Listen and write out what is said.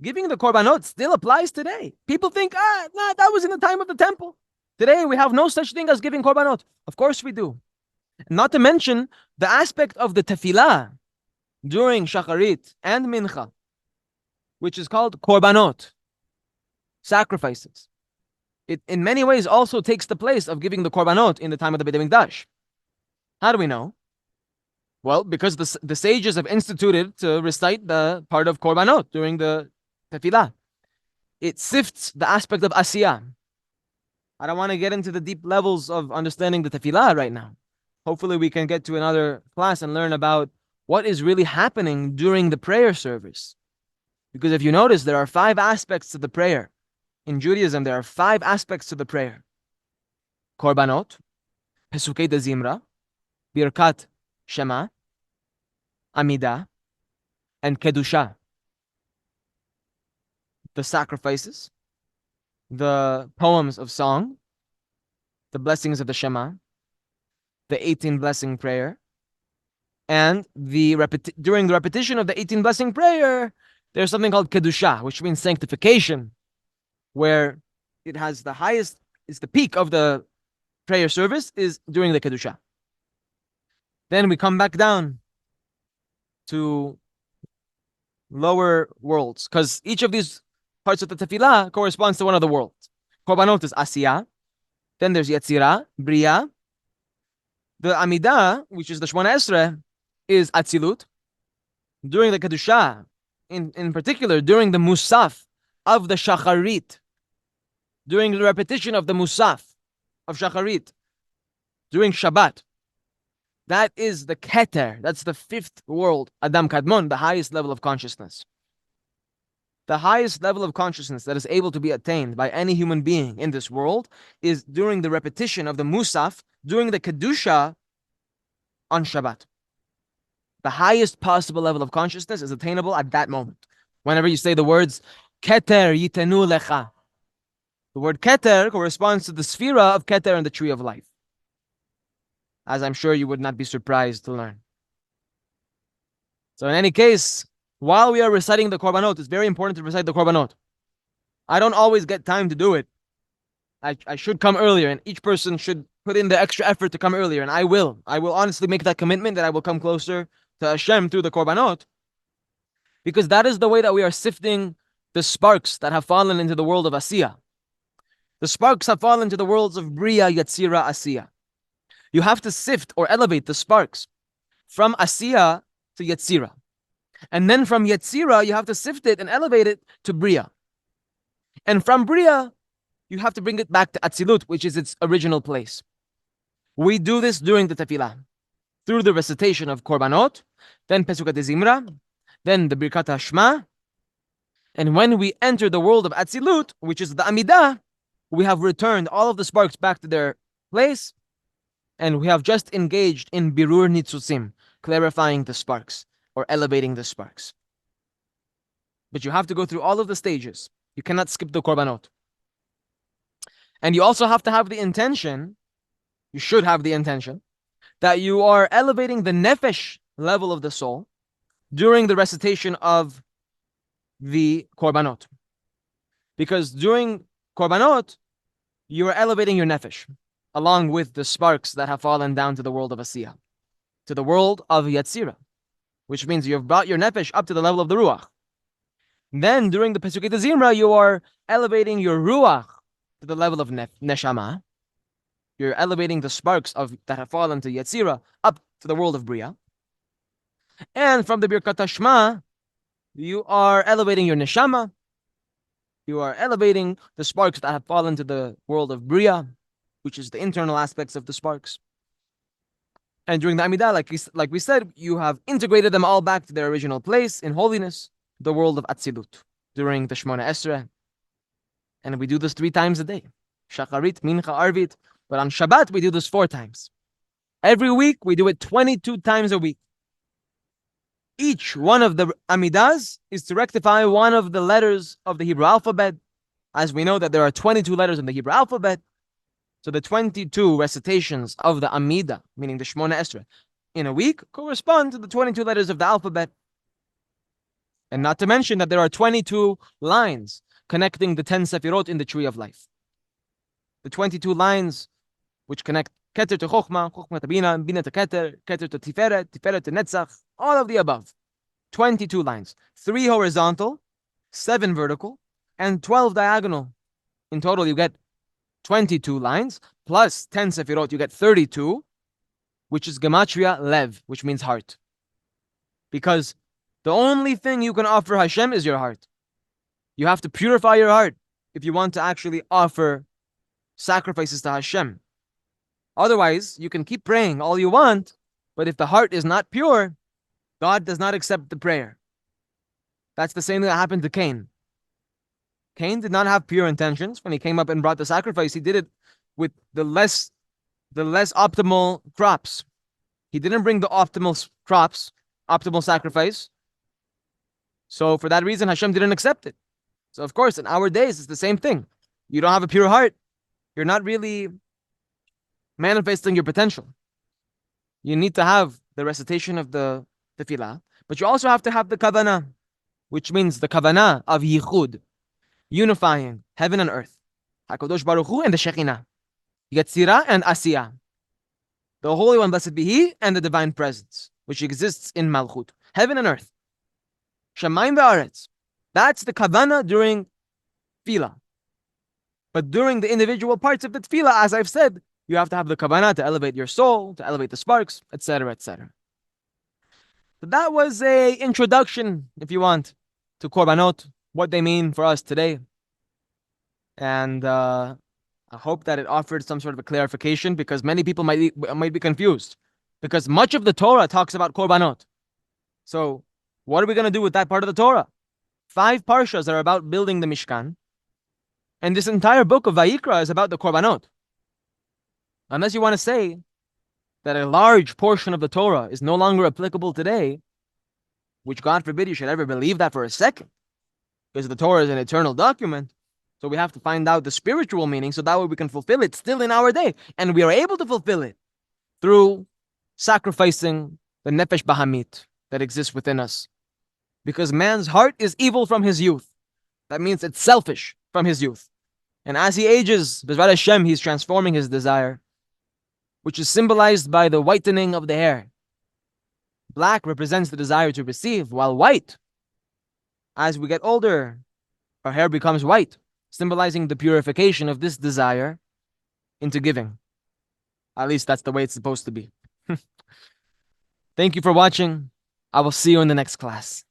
Giving the Korbanot still applies today. People think, that was in the time of the temple. Today, we have no such thing as giving Korbanot. Of course we do. Not to mention the aspect of the tefillah during Shacharit and Mincha, which is called Korbanot, sacrifices. It, in many ways, also takes the place of giving the Korbanot in the time of the Beit HaMikdash. How do we know? Well, because the sages have instituted to recite the part of Korbanot during the tefillah. It sifts the aspect of asiyah. I don't want to get into the deep levels of understanding the tefillah right now. Hopefully we can get to another class and learn about what is really happening during the prayer service. Because if you notice, there are 5 aspects to the prayer. In Judaism, there are 5 aspects to the prayer. Korbanot, Pesukei de Zimra, Birkat Shema, Amidah, and Kedusha. The sacrifices, the poems of song, the blessings of the Shema, the 18 blessing prayer, and during the repetition of the 18 blessing prayer, there's something called Kedusha, which means sanctification, where it has the highest, it's the peak of the prayer service is during the Kedusha. Then we come back down to lower worlds, because each of these parts of the tefillah corresponds to one of the worlds. Korbanot is Asiyah. Then there's Yetzirah, Bria. The Amidah, which is the Shemona Esrei, is Atzilut. During the Kedusha, in particular, during the Musaf of the Shacharit, during the repetition of the Musaf of Shacharit, during Shabbat, that is the Keter, that's the 5th world, Adam Kadmon, the highest level of consciousness. The highest level of consciousness that is able to be attained by any human being in this world is during the repetition of the Musaf, during the Kedusha on Shabbat. The highest possible level of consciousness is attainable at that moment. Whenever you say the words, Keter yitenu lecha. The word Keter corresponds to the Sphira of Keter and the tree of life. As I'm sure you would not be surprised to learn. So in any case, while we are reciting the Korbanot, it's very important to recite the Korbanot. I don't always get time to do it. I should come earlier, and each person should put in the extra effort to come earlier, and I will. I will honestly make that commitment that I will come closer to Hashem through the Korbanot, because that is the way that we are sifting the sparks that have fallen into the world of Asiyah. The sparks have fallen to the worlds of Bria, Yetzirah, Asiyah. You have to sift or elevate the sparks from Asiyah to Yetzirah. And then from Yetzirah, you have to sift it and elevate it to Bria. And from Bria, you have to bring it back to Atzilut, which is its original place. We do this during the Tefillah, through the recitation of Korbanot, then Pesukat Zimra, then the Birkat HaShema. And when we enter the world of Atzilut, which is the Amidah, we have returned all of the sparks back to their place, and we have just engaged in Birur Nitzusim, clarifying the sparks, or elevating the sparks. But you have to go through all of the stages. You cannot skip the Korbanot. And you also have to have the intention, you should have the intention, that you are elevating the nefesh level of the soul during the recitation of the Korbanot. Because during Korbanot, you are elevating your nefesh, along with the sparks that have fallen down to the world of Asiyah, to the world of Yetzirah, which means you have brought your nefesh up to the level of the ruach. Then, during the Pesukei Zimra, you are elevating your ruach to the level of neshama. You're elevating the sparks that have fallen to Yetzirah up to the world of Bria. And from the Birkat HaShema, you are elevating your neshama. You are elevating the sparks that have fallen to the world of Bria, which is the internal aspects of the sparks. And during the Amidah, like we said, you have integrated them all back to their original place in holiness, the world of Atzilut, during the Shemona Esrei. And we do this 3 times a day. Shacharit, Mincha, Arvit. But on Shabbat, we do this 4 times. Every week, we do it 22 times a week. Each one of the Amidas is to rectify one of the letters of the Hebrew alphabet. As we know that there are 22 letters in the Hebrew alphabet. So the 22 recitations of the Amidah, meaning the Shemona Esrei, in a week correspond to the 22 letters of the alphabet. And not to mention that there are 22 lines connecting the 10 Sefirot in the tree of life. The 22 lines which connect Keter to Chokhmah, Chokhmah to Bina, Bina to Keter, Keter to Tiferet, Tiferet to Netzach, all of the above. 22 lines. 3 horizontal, 7 vertical, and 12 diagonal. In total, you get 22 lines, plus 10 Sefirot, you get 32, which is Gematria Lev, which means heart. Because the only thing you can offer Hashem is your heart. You have to purify your heart if you want to actually offer sacrifices to Hashem. Otherwise, you can keep praying all you want, but if the heart is not pure, God does not accept the prayer. That's the same thing that happened to Cain. Cain did not have pure intentions when he came up and brought the sacrifice. He did it with the less optimal crops. He didn't bring the optimal crops, optimal sacrifice. So for that reason, Hashem didn't accept it. So of course, in our days, it's the same thing. You don't have a pure heart. You're not really manifesting your potential. You need to have the recitation of the tefillah, but you also have to have the kavanah, which means the kavanah of yichud, unifying heaven and earth, HaKadosh Baruch Hu and the Shekhinah, Yetzirah and Asiyah, the Holy One, blessed be He, and the Divine Presence, which exists in Malchut, heaven and earth, Shamayim ve'aretz. That's the kavanah during tefillah. But during the individual parts of the tefillah, as I've said, you have to have the kavanah to elevate your soul, to elevate the sparks, etc., etc. So that was a introduction, if you want, to Korbanot, what they mean for us today. And I hope that it offered some sort of a clarification, because many people might be confused. Because much of the Torah talks about Korbanot. So what are we going to do with that part of the Torah? 5 parshas are about building the Mishkan. And this entire book of Vayikra is about the Korbanot. Unless you want to say that a large portion of the Torah is no longer applicable today, which God forbid you should ever believe that for a second, because the Torah is an eternal document, so we have to find out the spiritual meaning so that way we can fulfill it still in our day. And we are able to fulfill it through sacrificing the Nefesh Bahamit that exists within us. Because man's heart is evil from his youth. That means it's selfish from his youth. And as he ages, B'ezrat Hashem, he's transforming his desire, which is symbolized by the whitening of the hair. Black represents the desire to receive, while white, as we get older, our hair becomes white, symbolizing the purification of this desire into giving. At least that's the way it's supposed to be. Thank you for watching. I will see you in the next class.